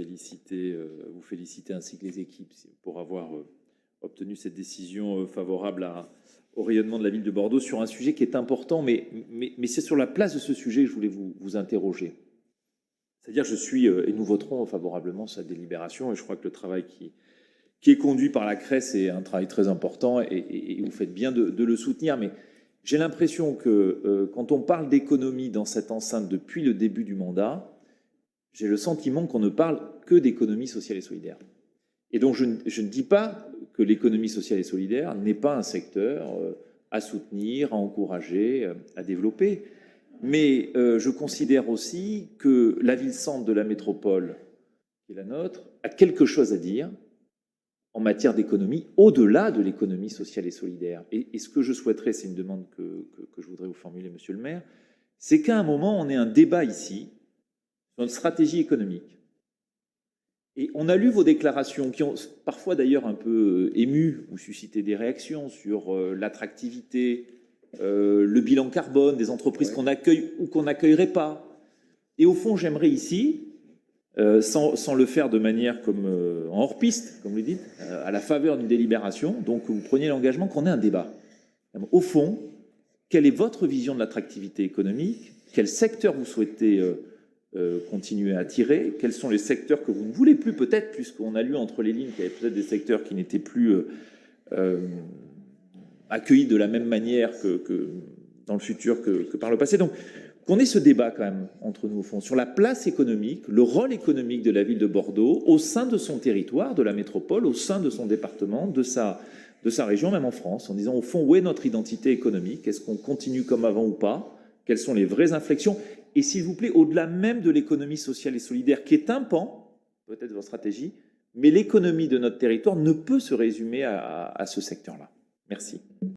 vous féliciter ainsi que les équipes pour avoir obtenu cette décision favorable au rayonnement de la ville de Bordeaux sur un sujet qui est important, mais c'est sur la place de ce sujet que je voulais vous interroger. C'est-à-dire, et nous voterons favorablement sa délibération, et je crois que le travail qui est conduit par la CRES est un travail très important, et vous faites bien de le soutenir, mais j'ai l'impression que quand on parle d'économie dans cette enceinte depuis le début du mandat, j'ai le sentiment qu'on ne parle que d'économie sociale et solidaire. Et donc je ne dis pas que l'économie sociale et solidaire n'est pas un secteur à soutenir, à encourager, à développer, mais je considère aussi que la ville-centre de la métropole, qui est la nôtre, a quelque chose à dire en matière d'économie, au-delà de l'économie sociale et solidaire. Et ce que je souhaiterais, c'est une demande que je voudrais vous formuler, monsieur le maire, c'est qu'à un moment, on ait un débat ici sur une stratégie économique. Et on a lu vos déclarations, qui ont parfois d'ailleurs un peu ému ou suscité des réactions sur l'attractivité, le bilan carbone des entreprises qu'on accueille ou qu'on n'accueillerait pas. Et au fond, j'aimerais ici, sans le faire de manière comme en hors-piste, comme vous le dites, à la faveur d'une délibération, donc vous preniez l'engagement qu'on ait un débat. Au fond, quelle est votre vision de l'attractivité économique? Quel secteur vous souhaitez continuer à attirer? Quels sont les secteurs que vous ne voulez plus peut-être, puisqu'on a lu entre les lignes qu'il y avait peut-être des secteurs qui n'étaient plus accueillis de la même manière que dans le futur que par le passé. Donc, qu'on ait ce débat quand même entre nous au fond sur la place économique, le rôle économique de la ville de Bordeaux au sein de son territoire, de la métropole, au sein de son département, de sa région, même en France, en disant au fond où est notre identité économique, est-ce qu'on continue comme avant ou pas, quelles sont les vraies inflexions, et s'il vous plaît, au-delà même de l'économie sociale et solidaire, qui est un pan, peut-être de votre stratégie, mais l'économie de notre territoire ne peut se résumer à ce secteur-là. Merci.